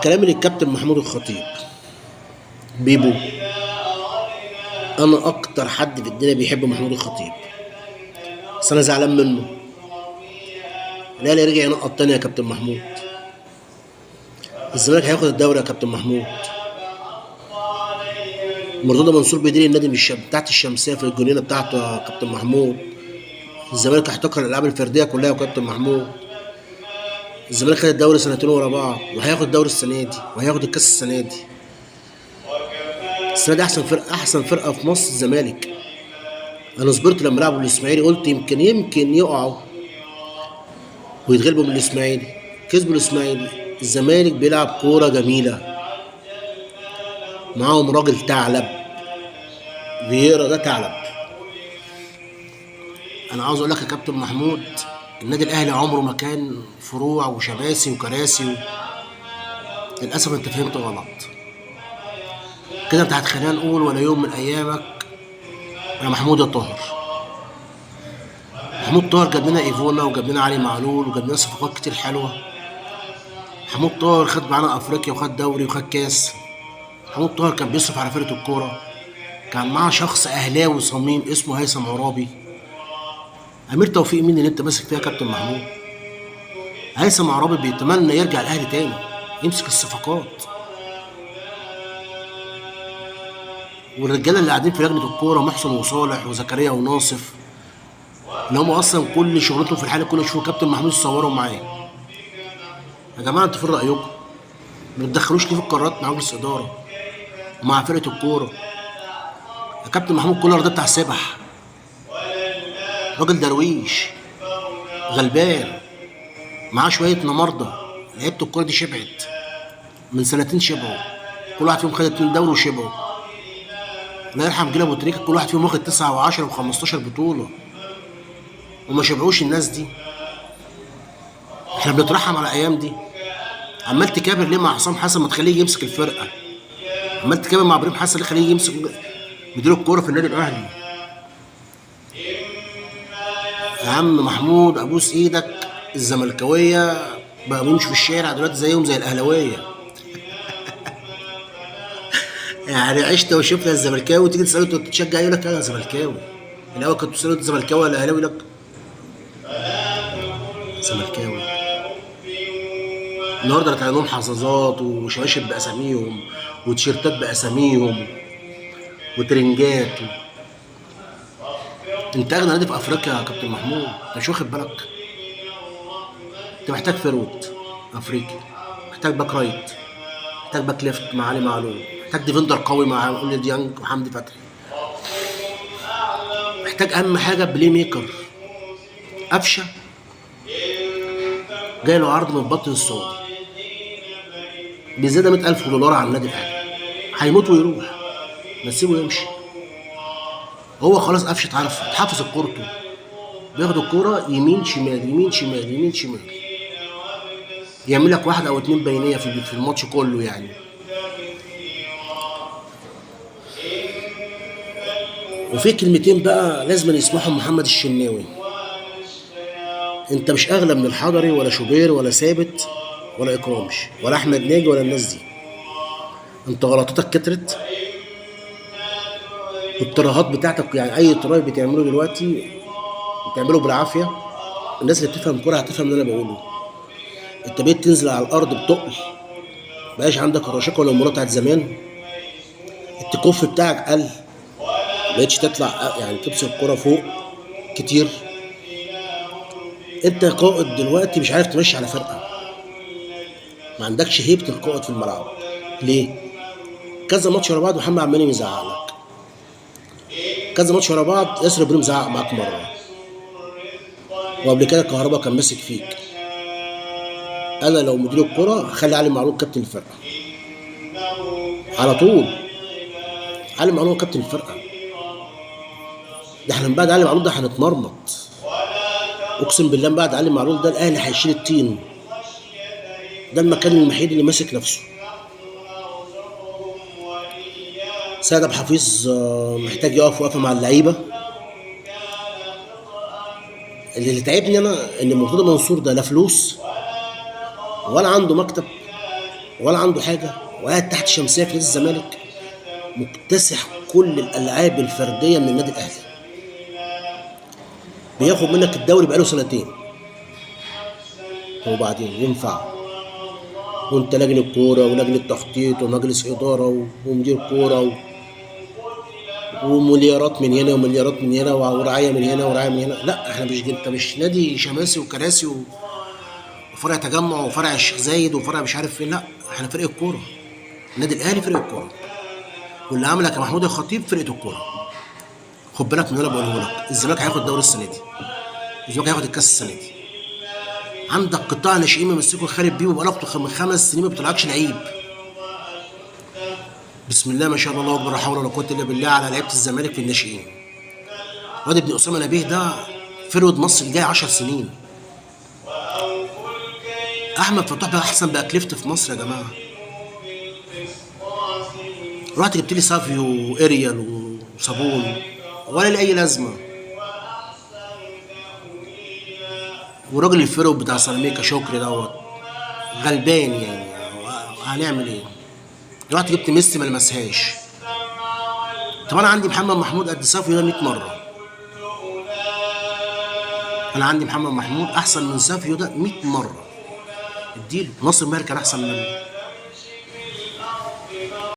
كلامي للكابتن محمود الخطيب بيبو. انا اكتر حد في الدنيا بيحب محمود الخطيب، بس انا زعلان منه. الاهلي رجع ينقط تاني يا كابتن محمود. الزمالك هياخد الدوري يا كابتن محمود. مرتضى منصور بيدير النادي من بتاعت الشمسيه في الجنينه بتاعته يا كابتن محمود. الزمالك احتكر الالعاب الفرديه كلها يا كابتن محمود. الزمالك خد الدوري سنتين ورا بعض، وهياخد الدوري السنه دي، وهياخد الكاس السنه دي. السنه دي احسن فرقه في مصر الزمالك. انا صبرت لما لعبوا الاسماعيلي، قلت يمكن يقعوا ويتغلبوا من الاسماعيلي. كسبوا الاسماعيلي. الزمالك بيلعب كوره جميله، معاهم راجل ثعلب، فييرا ده ثعلب. انا عاوز اقول لك يا كابتن محمود، النادي الاهلي عمره ما كان فروع وشماسي وكراسي للاسف انت فهمت غلط كده. انت هتخلينا نقول ولا يوم من ايامك يا محمود يا طاهر. محمود طاهر جاب لنا ايفونا، وجاب لنا علي معلول، وجاب لنا صفقات كتير حلوه. محمود طاهر خد معانا افريقيا، وخد دوري، وخد كاس. محمود طاهر كان بيصرف على فرقه الكوره. كان معاه شخص اهلاوي صميم اسمه هيثم عرابي. امير توفيق مين اللي انت ماسك فيها يا كابتن محمود؟ هيثم عرابي بيتمنى يرجع الاهلي تاني، يمسك الصفقات. والرجاله اللي قاعدين في لجنه الكوره، محسن وصالح وزكريا وناصف، اللي هم اصلا كل شغلتهم في الحاله كل يشوفوا كابتن محمود يصورهم معاه. يا جماعه انتوا فين رايكم؟ ما تدخلوش ليه في القرارات مع مجلس الاداره ومع فرقه الكوره؟ يا كابتن محمود كولر ده بتاع سبح، راجل درويش غلبان، معاه شويه نمارده. لعيبه الكوره دي شبعت من سنتين، شبعوا. كل واحد فيهم خد 2 دوري وشبعوا. الله يرحم جيل ابو تريكه، كل واحد فيهم واخد 9 و10 و15 بطوله، وما شبعوش الناس دي. احنا بنترحم على الايام دي. عمال تكابر ليه مع حسام حسن؟ ما تخليه يمسك الفرقه. عمال تكابر مع ابراهيم حسن ليه؟ خليه يمسك مدير الكوره في النادي الاهلي. يا عم محمود ابوس ايدك، الزملكاويه بقوا بيمشوا في الشارع دلوقتي زيهم زي الاهلاويه. يعني عشت وشفنا الزملكاوي، تيجي تساله انت بتشجع ايه؟ يقول لك انا زملكاوي. الاول كنت تساله انت زملكاوي ولا اهلاوي؟ يقول لك زملكاوي. النهارده كان عندهم حظاظات وشباشب باساميهم، وتيشيرتات باساميهم، وترنجات انت اغنى نادي في افريقيا يا كابتن محمود، انت مش واخد بالك؟ انت محتاج فيرود افريقي، محتاج باك رايت، محتاج باك ليفت مع علي معلول، محتاج ديفندر قوي مع اولي ديانج وحمدي فتحي، محتاج اهم حاجه بلاي ميكر. قفشه جاي له عرض من البطن السعودي بزياده $100,000 على النادي الاهلي، هيموت ويروح، ما تسيبه يمشي. هو خلاص قفشه اتحفظ الكورته، بياخد الكوره يمين شمال يمين شمال يمين شمال، يعمل لك 1 أو 2 بينيه في الماتش كله يعني. وفي كلمتين بقى لازم يسمعهم محمد الشناوي. انت مش اغلى من الحضري ولا شوبير ولا ثابت ولا اكرامش ولا احمد ناجي ولا الناس دي. انت غلطاتك كترت، والتراهات بتاعتك يعني اي تراي بتعمله دلوقتي بتعمله بالعافيه. الناس اللي بتفهم كوره هتفهم اللي انا بقوله. انت بقيت تنزل على الارض بتقل، مبقاش عندك الرشاقه ولا المرونه بتاعت زمان. التكوف بتاعك قل، مبقتش تطلع يعني تمسك الكوره فوق كتير. انت قائد دلوقتي مش عارف تمشي على فرقه، ما عندكش هيبه القائد في الملعب. ليه؟ كذا ماتش ورا بعض محمد عمال يزعق لك، كذا ماتش ورا بعض ياسر ابراهيم زعق معاك مره، وقبل كده كهربا كان ماسك فيك. انا لو مدير الكوره هخلي علي معلول كابتن الفرقه على طول. علي معلول كابتن الفرقه، ده احنا من بعد علي معلول ده هنتمرمط. اقسم بالله من بعد علي معلول ده الاهلي هيشيل الطين. ده المكان الوحيد اللي ماسك نفسه. سيد ابو حفيظ محتاج يقف وقفه مع اللعيبه. اللي تعبني انا ان مرتضى منصور ده لا فلوس ولا عنده مكتب ولا عنده حاجه، وقاعد تحت شمسيه في نادي الزمالك، مكتسح كل الالعاب الفرديه من النادي الاهلي، بياخد منك الدوري بقاله سنتين. وبعدين ينفع؟ وانت لجنه كوره ولجنه تخطيط ومجلس اداره ومدير كوره ومليارات من هنا ومليارات من هنا ورعايه من هنا ورعايه من هنا. لا احنا مش، انت مش نادي شماسي وكراسي وفرع تجمع وفرع الشيخ زايد وفرع مش عارف فين. لا احنا فرقه كوره، النادي الاهلي فرقه كوره، واللي عملك يا محمود الخطيب فرقه الكوره. خد بالك من اللي انا بقوله لك، الزمالك هياخد الدوري السنه دي، الزمالك هياخد الكاس السنه دي. عندك قطاع ناشئين ممسكه خالد بيبو بقاله من 5 سنين ما بيطلعكش لعيب. بسم الله ما شاء الله، الله اكبر، لا حول ولا قوه الا بالله على لعيبه الزمالك في الناشئين. واد ابن اسامه نبيه ده فرود مصر الجاي 10 سنين. احمد فتوح بقى احسن باك ليفت في مصر يا جماعه. رحت جبت لي سافيو واريال وصابون ولا لي اي لازمه. وراجل الفيرو بتاع سيراميكا شكري دوت غلبان يعني، هنعمل ايه؟ رحت جبت ميسي ما لمسهاش. طب انا عندي محمد محمود قد سافيو ده 100 مره. انا عندي محمد محمود احسن من سافيو ده 100 مره. اديله ناصر ماهر كان احسن منه.